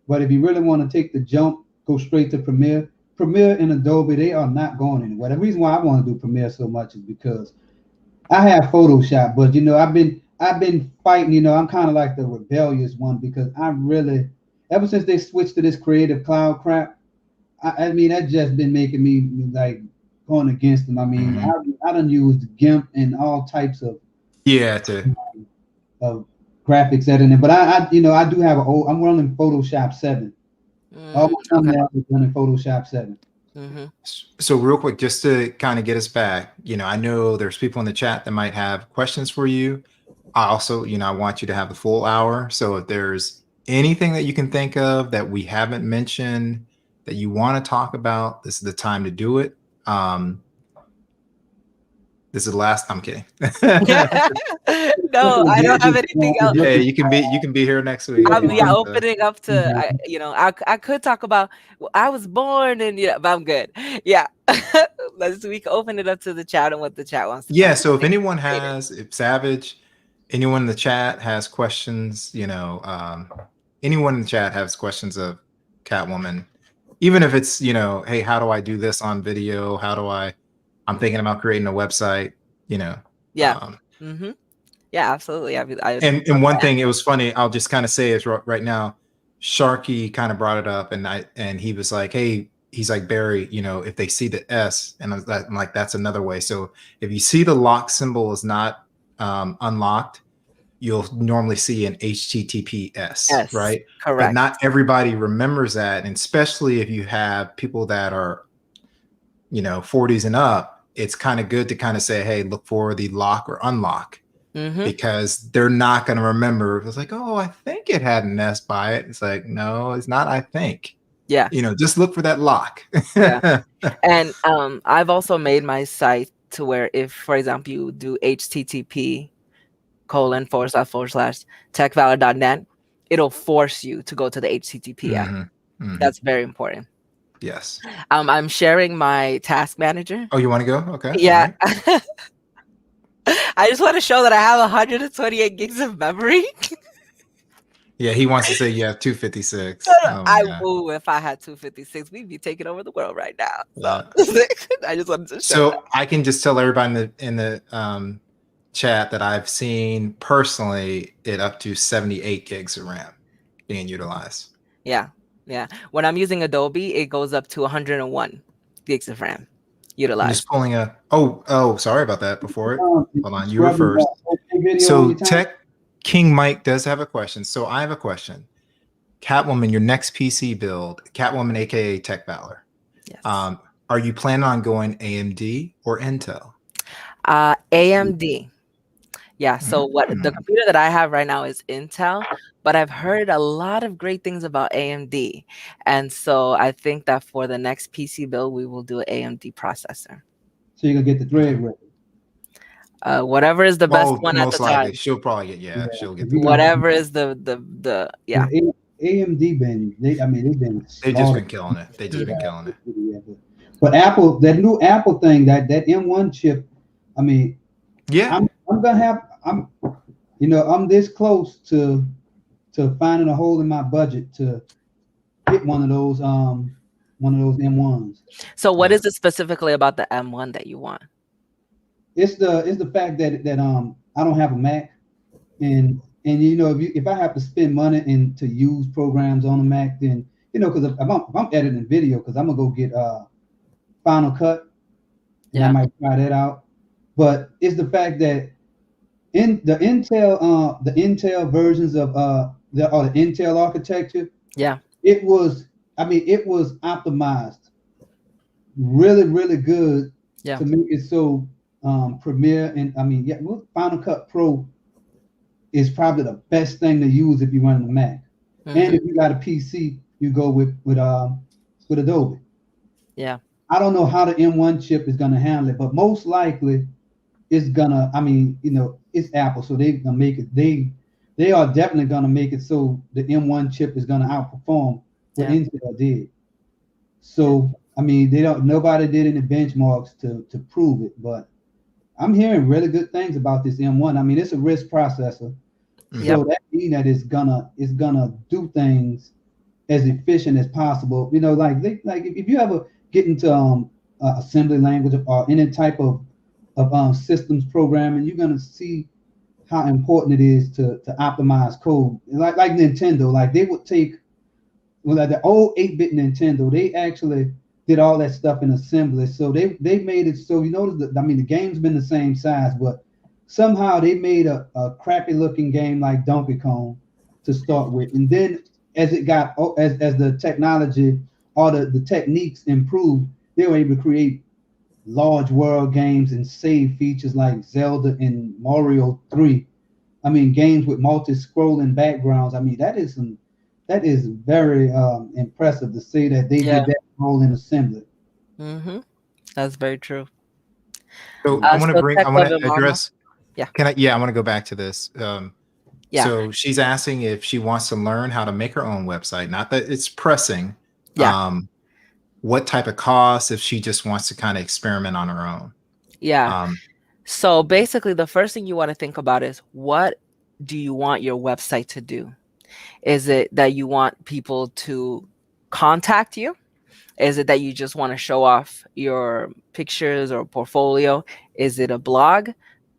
But if you really want to take the jump, go straight to Premiere. Premiere and Adobe, they are not going anywhere. The reason why I want to do Premiere so much is because I have Photoshop, but I've been fighting. I'm kind of like the rebellious one because I really, ever since they switched to this Creative Cloud crap, I mean that's just been making me like going against them. I mean, I done used GIMP and all types of of graphics editing, but I do have I'm running Photoshop 7. All my thumbnails is running Photoshop 7. So real quick, just to kind of get us back, I know there's people in the chat that might have questions for you. I also, I want you to have the full hour. So if there's anything that you can think of that we haven't mentioned that you want to talk about, this is the time to do it. This is the last. I'm kidding. No, I don't have anything else. Hey, you can be here next week. Opening up to I could talk about I was born and but I'm good. Yeah. We can open it up to the chat and what the chat wants to Yeah, so if anyone if Savage, anyone in the chat has questions, anyone in the chat has questions of Catwoman, even if it's, hey, how do I do this on video? I'm thinking about creating a website, Yeah. Yeah, absolutely. And one thing, it was funny, I'll just kind of say is right now, Sharky kind of brought it up and he was like, hey, he's like, Barry, if they see the S, and I'm like, that's another way. So if you see the lock symbol is not unlocked, you'll normally see an HTTPS, right? Correct. But not everybody remembers that. And especially if you have people that are, 40s and up, it's kind of good to kind of say, hey, look for the lock or unlock. Because they're not going to remember. It's like, oh, I think it had an S by it. It's like, no, it's not. I think. Yeah. Just look for that lock. Yeah. And I've also made my site to where if, for example, you do http:// it'll force you to go to the HTTP. That's very important. Yes. I'm sharing my task manager. Oh, you want to go? Okay. Yeah. Right. I just want to show that I have 128 gigs of memory. Yeah, he wants to say you have 256. I will if I had 256. We'd be taking over the world right now. So I just wanted to show. So I can just tell everybody in the chat that I've seen personally it up to 78 gigs of RAM being utilized. Yeah. Yeah. When I'm using Adobe, it goes up to 101 gigs of RAM utilized. I'm just pulling sorry about that before it. Hold on, you were first. So Tech King Mike does have a question. So I have a question. Catwoman, your next PC build, Catwoman, aka Tech Valor. Yes. Are you planning on going AMD or Intel? AMD. Yeah. So the computer that I have right now is Intel, but I've heard a lot of great things about AMD. And so I think that for the next PC build, we will do an AMD processor. So you're gonna get the Threadripper. Whatever is the best one at the time. She'll probably get she'll get whatever is the AMD they've just been killing it. They just been killing it. But Apple, that new Apple thing, that M1 chip, I mean, yeah, I'm this close to finding a hole in my budget to get one of those M1s. So what is it specifically about the M1 that you want? It's the fact that I don't have a Mac, and if I have to spend money and to use programs on a Mac, then because if I'm editing video, because I'm gonna go get Final Cut, and I might try that out. But it's the fact that in the Intel versions of the Intel architecture, Yeah. it was, I mean, it was optimized really, really good Yeah. to make it so Premiere, and I mean, yeah, Final Cut Pro is probably the best thing to use if you run the Mac. And Hmm. if you got a PC, you go with Adobe. Yeah. I don't know how the M1 chip is gonna handle it, but most likely it's gonna. I mean, it's Apple, so they gonna make it. They are definitely gonna make it so the M1 chip is gonna outperform what Yeah. Intel did. So I mean, they don't. Nobody did any benchmarks to prove it, but I'm hearing really good things about this M1. I mean, it's a RISC processor, Yep. so that means that it's gonna do things as efficient as possible. Like if you ever get into assembly language or any type of systems programming, you're gonna see how important it is to optimize code. Like Nintendo, like they would take, well, like the old 8-bit Nintendo, they actually did all that stuff in assembly. So they made it so, I mean, the game's been the same size, but somehow they made a crappy looking game like Donkey Kong to start with. And then as it got, as the technology or the techniques improved, they were able to create large world games and save features like Zelda and Mario 3. I mean, games with multi-scrolling backgrounds. I mean, that is very impressive to say that they Yeah. did that all in assembly. Hmm. That's very true. So I want to So bring, Tech I want Valor to Mama. address, Yeah. can I, yeah, I want to go back to this. Yeah. So she's asking if she wants to learn how to make her own website. Not that it's pressing. Yeah. What type of cost if she just wants to kind of experiment on her own? Yeah. Um, So basically, the first thing you want to think about is, what do you want your website to do? Is it that you want people to contact you? Is it that you just want to show off your pictures or portfolio? Is it a blog?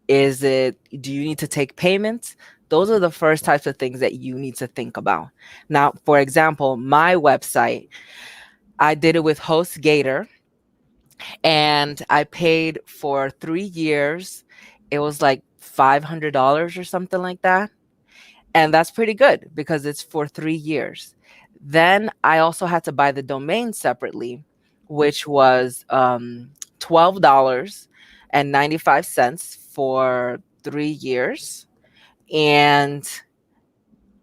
Do you need to take payments? Those are the first types of things that you need to think about. Now, for example, my website, I did it with HostGator, and I paid for 3 years. It was like $500 or something like that. And that's pretty good because it's for 3 years. Then I also had to buy the domain separately, which was $12.95 for 3 years. And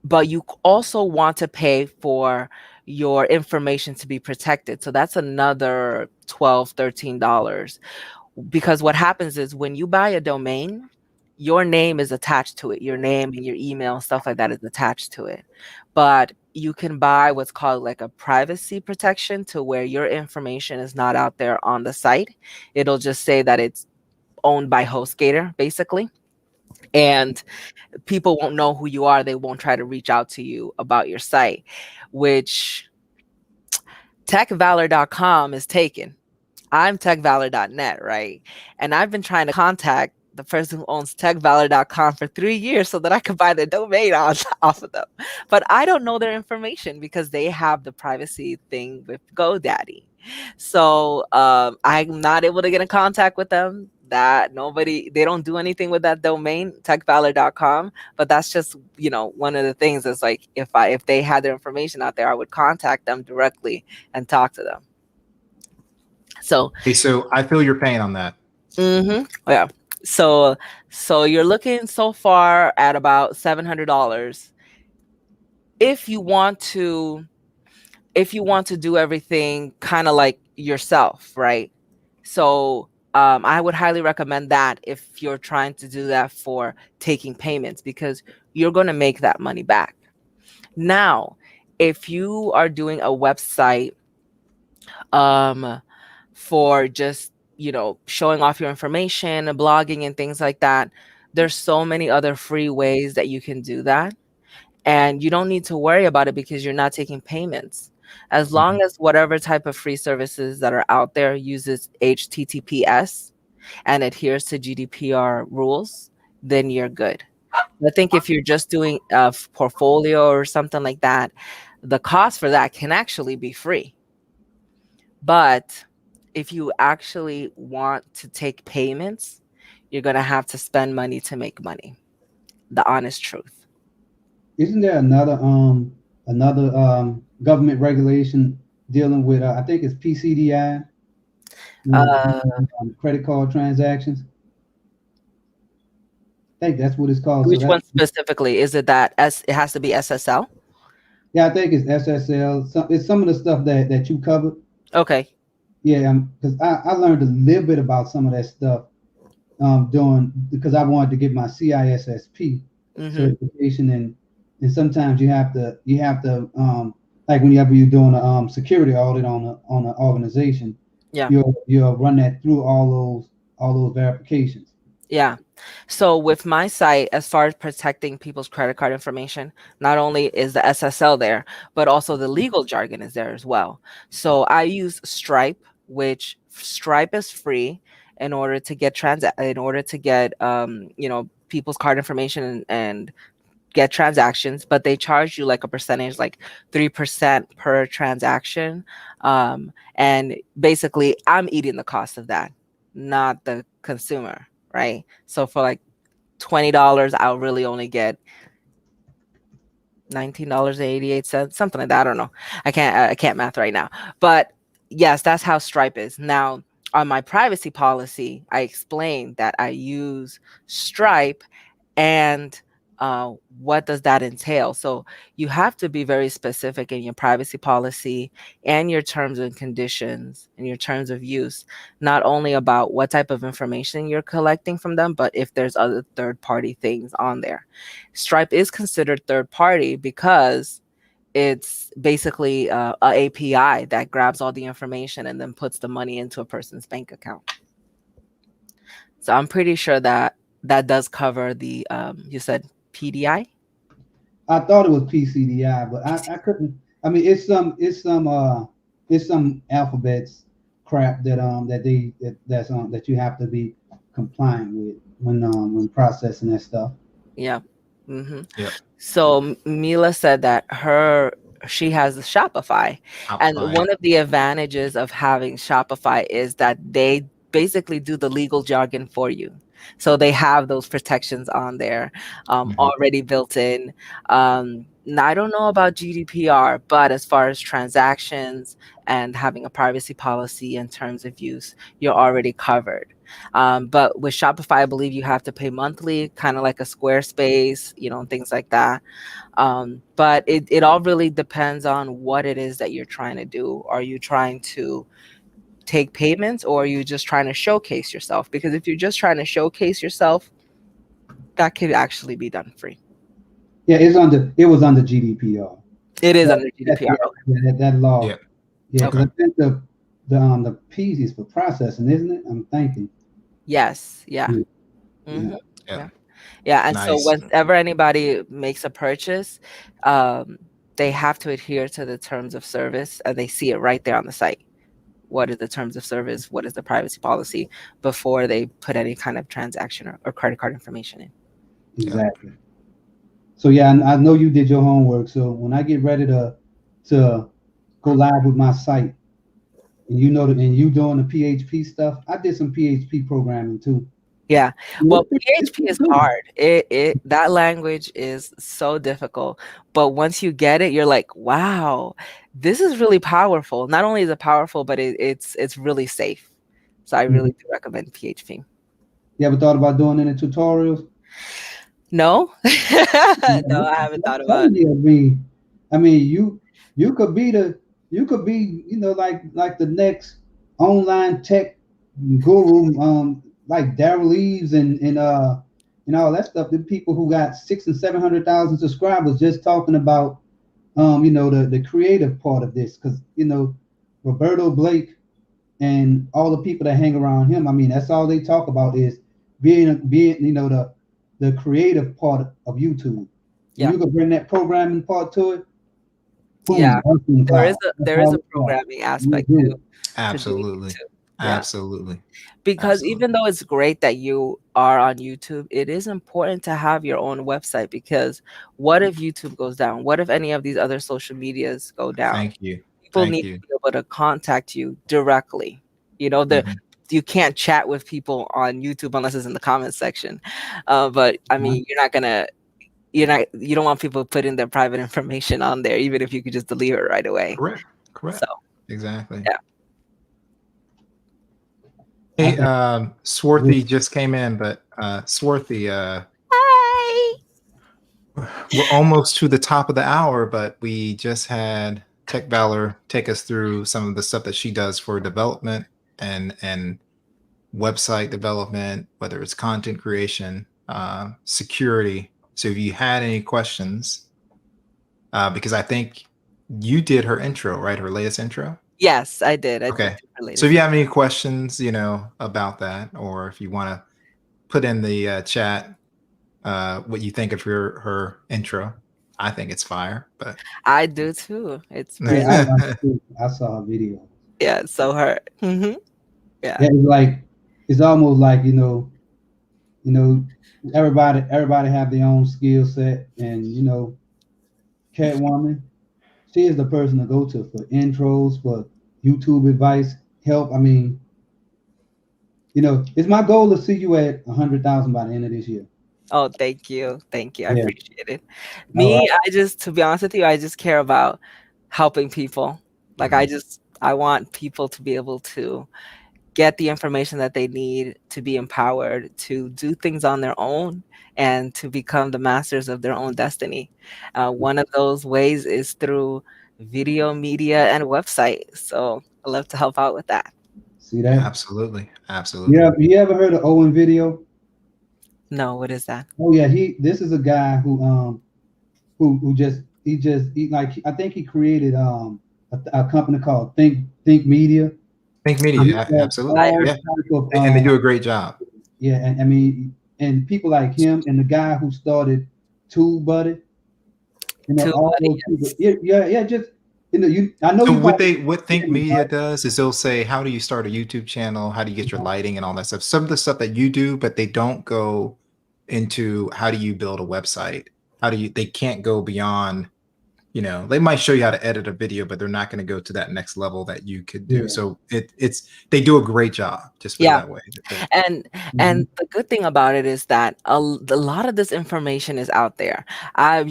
but you also want to pay for your information to be protected. So that's another $12, $13. Because what happens is, when you buy a domain, your name is attached to it. Your name and your email, stuff like that, is attached to it. But you can buy what's called like a privacy protection, to where your information is not out there on the site. It'll just say that it's owned by HostGator, basically. And people won't know who you are. They won't try to reach out to you about your site, which techvalor.com is taken. I'm techvalor.net, right? And I've been trying to contact the person who owns techvalor.com for 3 years so that I could buy the domain off of them. But I don't know their information because they have the privacy thing with GoDaddy. So I'm not able to get in contact with them. They don't do anything with that domain, techvalor.com. But that's just, one of the things is, like, if they had their information out there, I would contact them directly and talk to them. So okay, so I feel your pain on that. yeah. So you're looking so far at about $700 if you want to do everything kind of like yourself, right? So I would highly recommend that if you're trying to do that for taking payments, because you're going to make that money back. Now, if you are doing a website um for just, showing off your information, blogging and things like that, there's so many other free ways that you can do that, and you don't need to worry about it because you're not taking payments. As long as whatever type of free services that are out there uses HTTPS and adheres to GDPR rules, then you're good. I think if you're just doing a portfolio or something like that, the cost for that can actually be free. But if you actually want to take payments, you're going to have to spend money to make money. The honest truth. isn't there another government regulation dealing with I think it's PCDI, Uh, credit card transactions. I think that's what it's called. So which that one specifically? Is it that it has to be SSL? yeah, I think it's SSL. It's some of the stuff that you covered. Okay. Yeah, because I learned a little bit about some of that stuff doing because I wanted to get my CISSP Mm-hmm. certification, and sometimes you have to like whenever you're doing a security audit on an organization, Yeah. you'll run that through all those verifications. Yeah. So with my site, as far as protecting people's credit card information, not only is the SSL there, but also the legal jargon is there as well. So I use Stripe, which Stripe is free in order to get people's card information and get transactions, but they charge you like a percentage, like 3% per transaction. And basically I'm eating the cost of that, not the consumer, right? So for like $20, I'll really only get $19.88, something like that. I don't know. I can't math right now. But yes, that's how Stripe is. Now, on my privacy policy, I explained that I use Stripe and what does that entail? So you have to be very specific in your privacy policy and your terms and conditions and your terms of use, not only about what type of information you're collecting from them, but if there's other third party things on there. Stripe is considered third party because it's basically a API that grabs all the information and then puts the money into a person's bank account. So I'm pretty sure that that does cover the you said PDI? I thought it was PCDI, but I couldn't. I mean, it's some alphabets crap that you have to be compliant with when processing that stuff. Yeah. Hmm. Yep. So Mila said that she has the Shopify, and Shopify. one of the advantages of having Shopify is that they basically do the legal jargon for you. So they have those protections on there Mhm. already built in. Now, I don't know about GDPR, but as far as transactions and having a privacy policy and terms of use, you're already covered. But with Shopify, I believe you have to pay monthly, kind of like a Squarespace, and things like that. But it all really depends on what it is that you're trying to do. Are you trying to take payments, or are you just trying to showcase yourself? Because if you're just trying to showcase yourself, that could actually be done free. Yeah, it was under GDPR. It is That, under that, GDPR. yeah, that law. Yep. Yeah, because Okay. I think the P's is for processing, isn't it? I'm thinking. Yes. Yeah. Yeah. Hmm. Yeah. Yep. Yeah. Yeah. And so Nice. whenever anybody makes a purchase, um, they have to adhere to the terms of service, and they see it right there on the site. What are the terms of service? What is the privacy policy before they put any kind of transaction or credit card information in? Yep. Exactly. So yeah, I know you did your homework. So when I get ready to go live with my site, and and you doing the PHP stuff, I did some PHP programming too. Yeah. Well, It's PHP pretty is cool. hard. It that language is so difficult. But once you get it, you're like, wow, this is really powerful. Not only is it powerful, but it's really safe. So I Mhm. really do recommend PHP. You ever thought about doing any tutorials? No, Yeah, no, I haven't I'm thought about. telling you, I mean, you could be you could be, like the next online tech guru, like Daryl Eves and all that stuff. The people who got 600,000 and 700,000 subscribers just talking about, the creative part of this, because Roberto Blake and all the people that hang around him. I mean, that's all they talk about is being the creative part of YouTube. When Yeah, you could bring that programming part to it, yeah. boom, working There is cloud. a That's there is all a it's about. programming You aspect do to doing Absolutely. YouTube. Yeah. Absolutely. Because even Absolutely. though it's great that you are on YouTube, it is important to have your own website, because what if YouTube goes down? What if any of these other social medias go down? Thank you. People Thank need to you. be able to contact you directly. Mhm. You can't chat with people on YouTube unless it's in the comments section. But I it. mean, you're not gonna you don't want people putting their private information on there, even if you could just delete it right away. Correct. So Correct. Exactly. yeah. I Hey, think Swarthy just came in, but Swarthy, Hi. we're almost to the top of the hour, but we just had Tech Valor take us through some of the stuff that she does for development and website development, whether it's content creation, security. So if you had any questions, because I think you did her intro, right? Her latest intro. Yes, I did. I did Okay. do the So if latest. you have any questions, about that, or if you want to put in the chat what you think of her intro, I think it's fire. But I do too. It's yeah, very I saw a video. yeah. So her. Yeah. Yeah, it's like it's almost like you know, everybody have their own skill set, and Catwoman, she is the person to go to for intros, for YouTube advice, help. I mean, it's my goal to see you at 100,000 by the end of this year. Oh, thank you. Thank you. I Yeah. appreciate it. All Me, right. to be honest with you, I just care about helping people. Like I want people to be able to get the information that they need to be empowered to do things on their own and to become the masters of their own destiny. One of those ways is through video media and website. So I love to help out with that. See that? absolutely, absolutely. Yeah. You ever heard of Owen Video? No, what is that? Oh yeah, this is a guy who I think he created a company called Think Media. Think He media, does absolutely, I all heard. yeah, type of and they do a great job. yeah, and I mean, and people like him and the guy who started TubeBuddy, Too all buddy, those people. yes. Yeah, just I know So you probably what Think Media does is they'll say, how do you start a YouTube channel? How do you get your lighting and all that stuff? Some of the stuff that you do, but they don't go into how do you build a website? They can't go beyond, they might show you how to edit a video, but they're not going to go to that next level that you could do. Yeah. So they do a great job, just put it Yeah. that way. And Mhm. the good thing about it is that a lot of this information is out there. I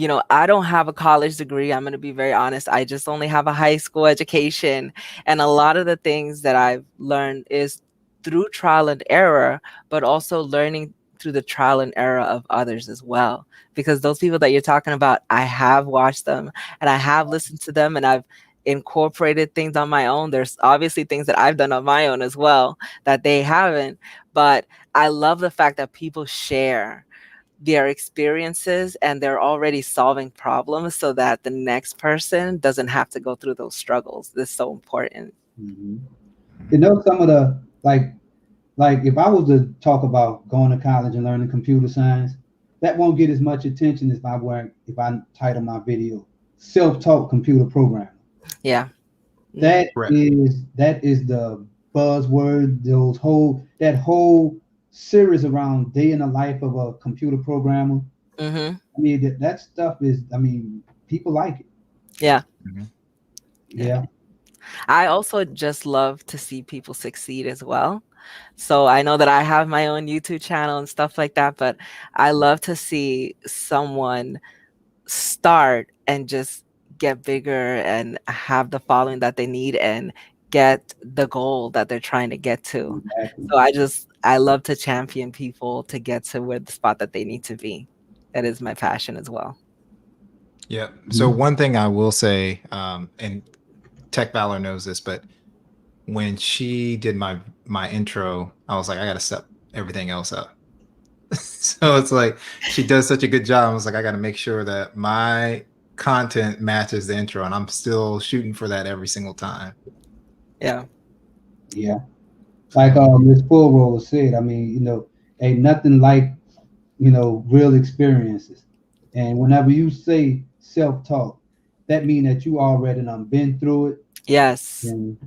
don't have a college degree. I'm going to be very honest. I just only have a high school education, and a lot of the things that I've learned is through trial and error, but also learning through the trial and error of others as well. Because those people that you're talking about, I have watched them and I have listened to them, and I've incorporated things on my own. There's obviously things that I've done on my own as well that they haven't. But I love the fact that people share their experiences and they're already solving problems so that the next person doesn't have to go through those struggles. This is so important. Mhm. Some of the like if I was to talk about going to college and learning computer science, that won't get as much attention as if I title my video "Self-Taught Computer Programming." Yeah. That Correct. is the buzzword. That whole series around day in the life of a computer programmer. Mm-hmm. I mean that stuff is. I mean, people like it. Yeah. Yeah. Yeah. I also just love to see people succeed as well. So I know that I have my own YouTube channel and stuff like that, but I love to see someone start and just get bigger and have the following that they need and get the goal that they're trying to get to. Exactly. So I love to champion people to get to where the spot that they need to be. That is my passion as well. Yeah. So one thing I will say, and Tech Valor knows this, but when she did my intro, I was like, I got to set everything else up. So it's like she does such a good job. I was like, I got to make sure that my content matches the intro, and I'm still shooting for that every single time. Yeah. Yeah. Like Miss Full Roll said, I mean, ain't nothing like, real experiences. And whenever you say self-taught, that means that you already done been through it. Yes. And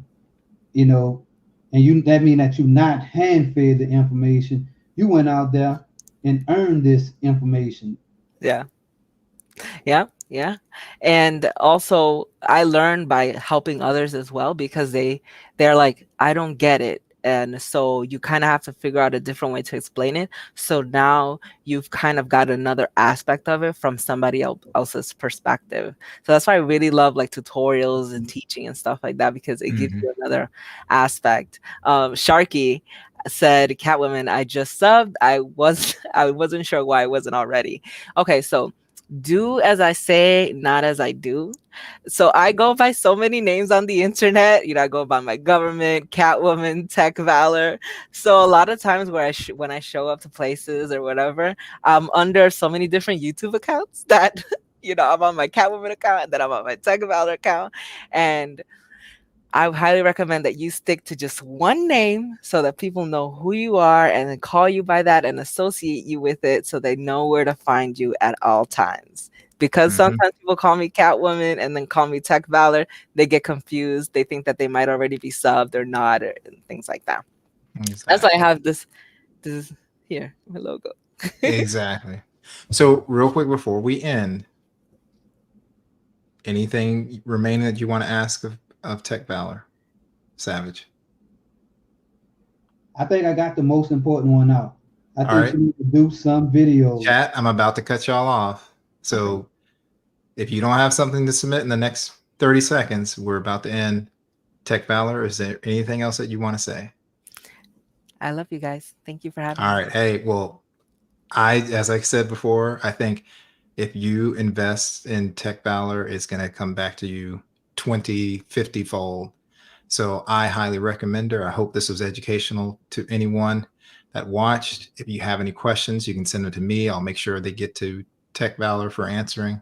that means that you not hand-fed the information. You went out there and earned this information. Yeah. Yeah. Yeah. And also I learn by helping others as well because they're like, I don't get it. And so you kind of have to figure out a different way to explain it. So now you've kind of got another aspect of it from somebody else's perspective. So that's why I really love like tutorials and teaching and stuff like that, because it gives you another aspect. Sharky said, Catwoman, I just subbed. I wasn't sure why I wasn't already. Okay, so do as I say, not as I do. So I go by so many names on the internet. I go by my government, Catwoman, Tech Valor. So a lot of times where when I show up to places or whatever, I'm under so many different YouTube accounts that I'm on my Catwoman account, and then I'm on my Tech Valor account, and I highly recommend that you stick to just one name so that people know who you are and then call you by that and associate you with it so they know where to find you at all times. Because sometimes people call me Catwoman and then call me Tech Valor, they get confused. They think that they might already be subbed or not, or things like that. Exactly. That's why I have this here, my logo. Exactly. So real quick before we end, anything remaining that you want to ask of Tech Valor, Savage? I think I got the most important one out. I think right. you need to do some videos. Chat, I'm about to cut y'all off. So if you don't have something to submit in the next 30 seconds, we're about to end. Tech Valor, is there anything else that you want to say? I love you guys. Thank you for having me. All right. Hey, well, as I said before, I think if you invest in Tech Valor, it's going to come back to you 20, 50 fold. So I highly recommend her. I hope this was educational to anyone that watched. If you have any questions, you can send them to me. I'll make sure they get to Tech Valor for answering.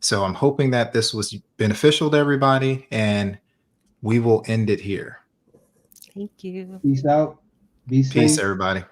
So I'm hoping that this was beneficial to everybody, and we will end it here. Thank you. Peace out. Be safe. Peace, everybody.